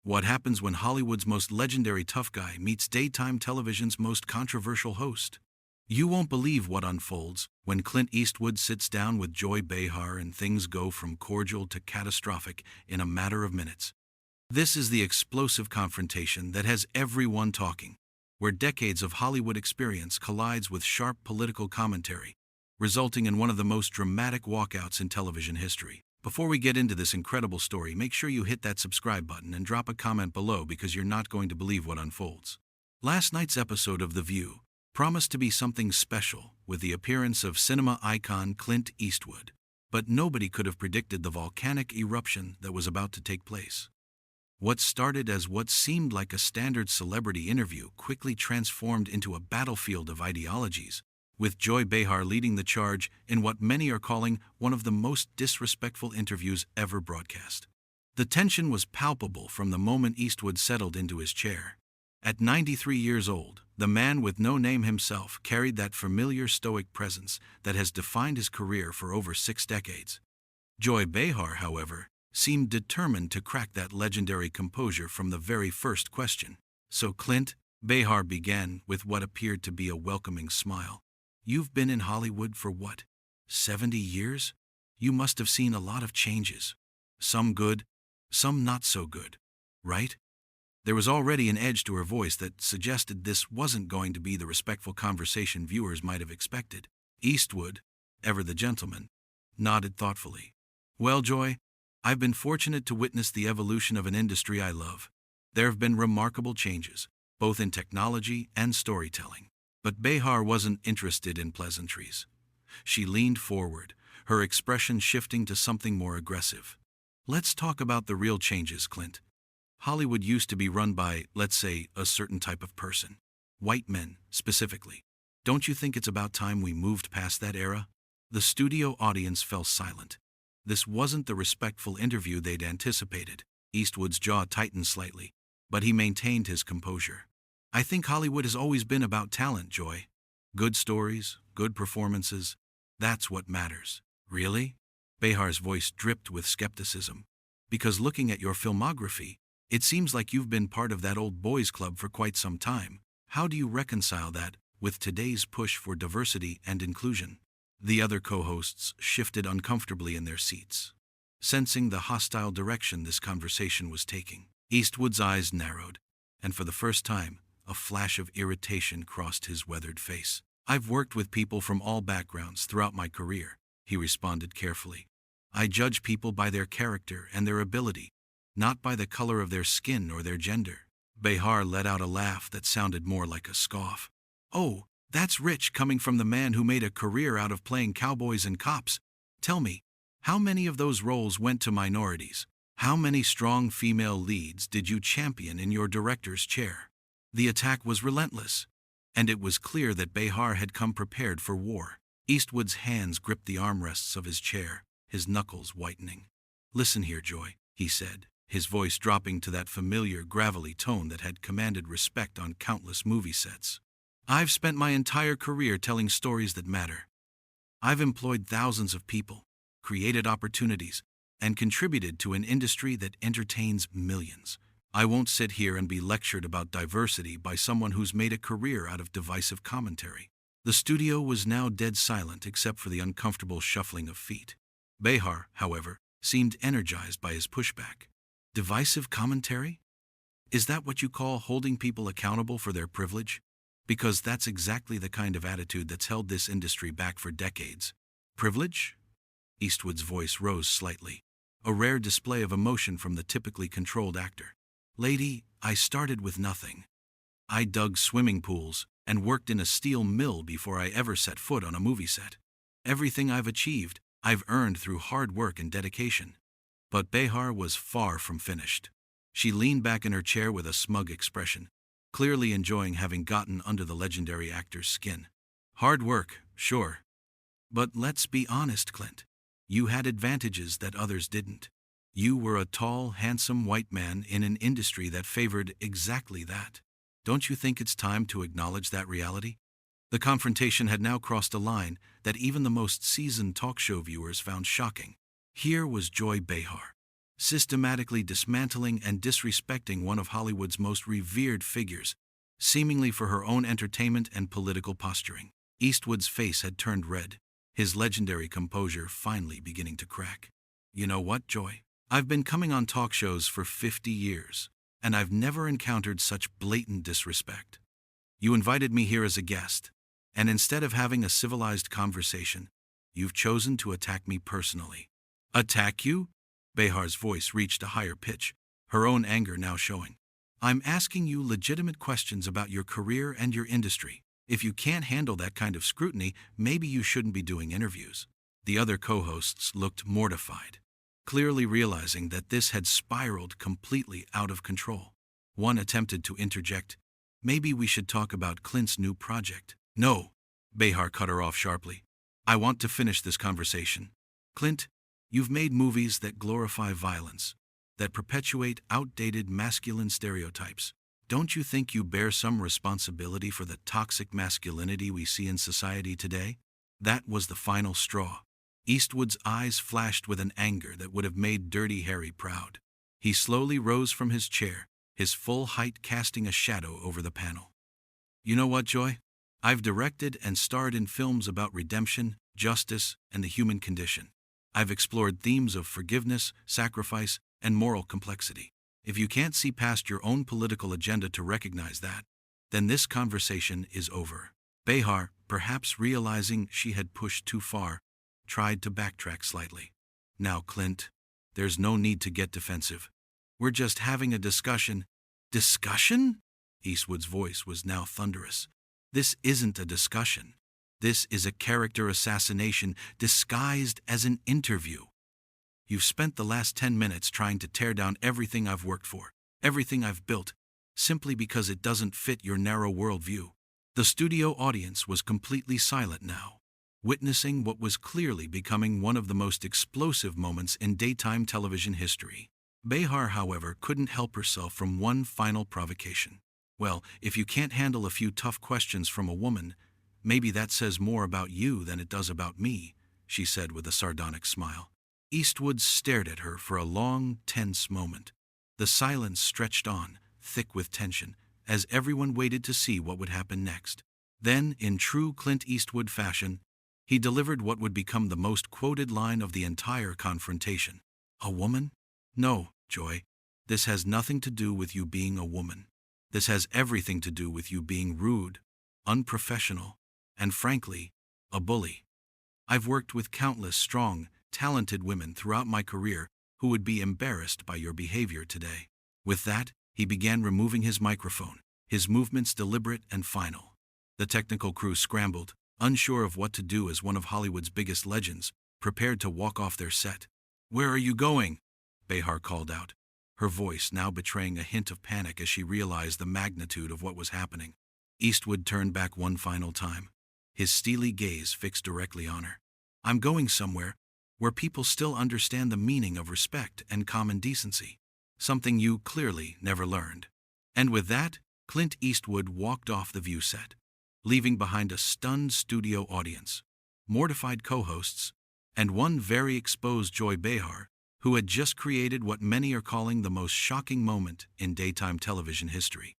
What happens when Hollywood's most legendary tough guy meets daytime television's most controversial host? You won't believe what unfolds when Clint Eastwood sits down with Joy Behar and things go from cordial to catastrophic in a matter of minutes. This is the explosive confrontation that has everyone talking, where decades of Hollywood experience collides with sharp political commentary, resulting in one of the most dramatic walkouts in television history. Before we get into this incredible story, make sure you hit that subscribe button and drop a comment below because you're not going to believe what unfolds. Last night's episode of The View promised to be something special with the appearance of cinema icon Clint Eastwood, but nobody could have predicted the volcanic eruption that was about to take place. What started as what seemed like a standard celebrity interview quickly transformed into a battlefield of ideologies, with Joy Behar leading the charge in what many are calling one of the most disrespectful interviews ever broadcast. The tension was palpable from the moment Eastwood settled into his chair. At 93 years old, the man with no name himself carried that familiar stoic presence that has defined his career for over 6 decades. Joy Behar, however, seemed determined to crack that legendary composure from the very first question. So Clint, Behar began with what appeared to be a welcoming smile. You've been in Hollywood for what, 70 years? You must have seen a lot of changes. Some good, some not so good, right? There was already an edge to her voice that suggested this wasn't going to be the respectful conversation viewers might have expected. Eastwood, ever the gentleman, nodded thoughtfully. Well, Joy, I've been fortunate to witness the evolution of an industry I love. There have been remarkable changes, both in technology and storytelling. But Behar wasn't interested in pleasantries. She leaned forward, her expression shifting to something more aggressive. Let's talk about the real changes, Clint. Hollywood used to be run by, let's say, a certain type of person. White men, specifically. Don't you think it's about time we moved past that era? The studio audience fell silent. This wasn't the respectful interview they'd anticipated. Eastwood's jaw tightened slightly, but he maintained his composure. I think Hollywood has always been about talent, Joy. Good stories, good performances, that's what matters. Really? Behar's voice dripped with skepticism. Because looking at your filmography, it seems like you've been part of that old boys club for quite some time. How do you reconcile that with today's push for diversity and inclusion? The other co-hosts shifted uncomfortably in their seats, sensing the hostile direction this conversation was taking. Eastwood's eyes narrowed, and for the first time, a flash of irritation crossed his weathered face. I've worked with people from all backgrounds throughout my career, he responded carefully. I judge people by their character and their ability, not by the color of their skin or their gender. Behar let out a laugh that sounded more like a scoff. Oh, that's rich coming from the man who made a career out of playing cowboys and cops. Tell me, how many of those roles went to minorities? How many strong female leads did you champion in your director's chair? The attack was relentless, and it was clear that Behar had come prepared for war. Eastwood's hands gripped the armrests of his chair, his knuckles whitening. Listen here, Joy, he said, his voice dropping to that familiar gravelly tone that had commanded respect on countless movie sets. I've spent my entire career telling stories that matter. I've employed thousands of people, created opportunities, and contributed to an industry that entertains millions. I won't sit here and be lectured about diversity by someone who's made a career out of divisive commentary. The studio was now dead silent except for the uncomfortable shuffling of feet. Behar, however, seemed energized by his pushback. Divisive commentary? Is that what you call holding people accountable for their privilege? Because that's exactly the kind of attitude that's held this industry back for decades. Privilege? Eastwood's voice rose slightly, a rare display of emotion from the typically controlled actor. Lady, I started with nothing. I dug swimming pools and worked in a steel mill before I ever set foot on a movie set. Everything I've achieved, I've earned through hard work and dedication. But Behar was far from finished. She leaned back in her chair with a smug expression, clearly enjoying having gotten under the legendary actor's skin. Hard work, sure. But let's be honest, Clint. You had advantages that others didn't. You were a tall, handsome white man in an industry that favored exactly that. Don't you think it's time to acknowledge that reality? The confrontation had now crossed a line that even the most seasoned talk show viewers found shocking. Here was Joy Behar, systematically dismantling and disrespecting one of Hollywood's most revered figures, seemingly for her own entertainment and political posturing. Eastwood's face had turned red, his legendary composure finally beginning to crack. You know what, Joy? I've been coming on talk shows for 50 years, and I've never encountered such blatant disrespect. You invited me here as a guest, and instead of having a civilized conversation, you've chosen to attack me personally. Attack you? Behar's voice reached a higher pitch, her own anger now showing. I'm asking you legitimate questions about your career and your industry. If you can't handle that kind of scrutiny, maybe you shouldn't be doing interviews. The other co-hosts looked mortified, clearly realizing that this had spiraled completely out of control. One attempted to interject, maybe we should talk about Clint's new project. No, Behar cut her off sharply. I want to finish this conversation. Clint, you've made movies that glorify violence, that perpetuate outdated masculine stereotypes. Don't you think you bear some responsibility for the toxic masculinity we see in society today? That was the final straw. Eastwood's eyes flashed with an anger that would have made Dirty Harry proud. He slowly rose from his chair, his full height casting a shadow over the panel. You know what, Joy? I've directed and starred in films about redemption, justice, and the human condition. I've explored themes of forgiveness, sacrifice, and moral complexity. If you can't see past your own political agenda to recognize that, then this conversation is over. Behar, perhaps realizing she had pushed too far, tried to backtrack slightly. Now, Clint, there's no need to get defensive. We're just having a discussion. Discussion? Eastwood's voice was now thunderous. This isn't a discussion. This is a character assassination disguised as an interview. You've spent the last 10 minutes trying to tear down everything I've worked for, everything I've built, simply because it doesn't fit your narrow worldview. The studio audience was completely silent now, witnessing what was clearly becoming one of the most explosive moments in daytime television history. Behar, however, couldn't help herself from one final provocation. Well, if you can't handle a few tough questions from a woman, maybe that says more about you than it does about me, she said with a sardonic smile. Eastwood stared at her for a long, tense moment. The silence stretched on, thick with tension, as everyone waited to see what would happen next. Then, in true Clint Eastwood fashion, he delivered what would become the most quoted line of the entire confrontation. A woman? No, Joy. This has nothing to do with you being a woman. This has everything to do with you being rude, unprofessional, and frankly, a bully. I've worked with countless strong, talented women throughout my career who would be embarrassed by your behavior today. With that, he began removing his microphone, his movements deliberate and final. The technical crew scrambled, unsure of what to do as one of Hollywood's biggest legends prepared to walk off their set. Where are you going? Behar called out, her voice now betraying a hint of panic as she realized the magnitude of what was happening. Eastwood turned back one final time, his steely gaze fixed directly on her. I'm going somewhere where people still understand the meaning of respect and common decency, something you clearly never learned. And with that, Clint Eastwood walked off the view set, leaving behind a stunned studio audience, mortified co-hosts, and one very exposed Joy Behar, who had just created what many are calling the most shocking moment in daytime television history.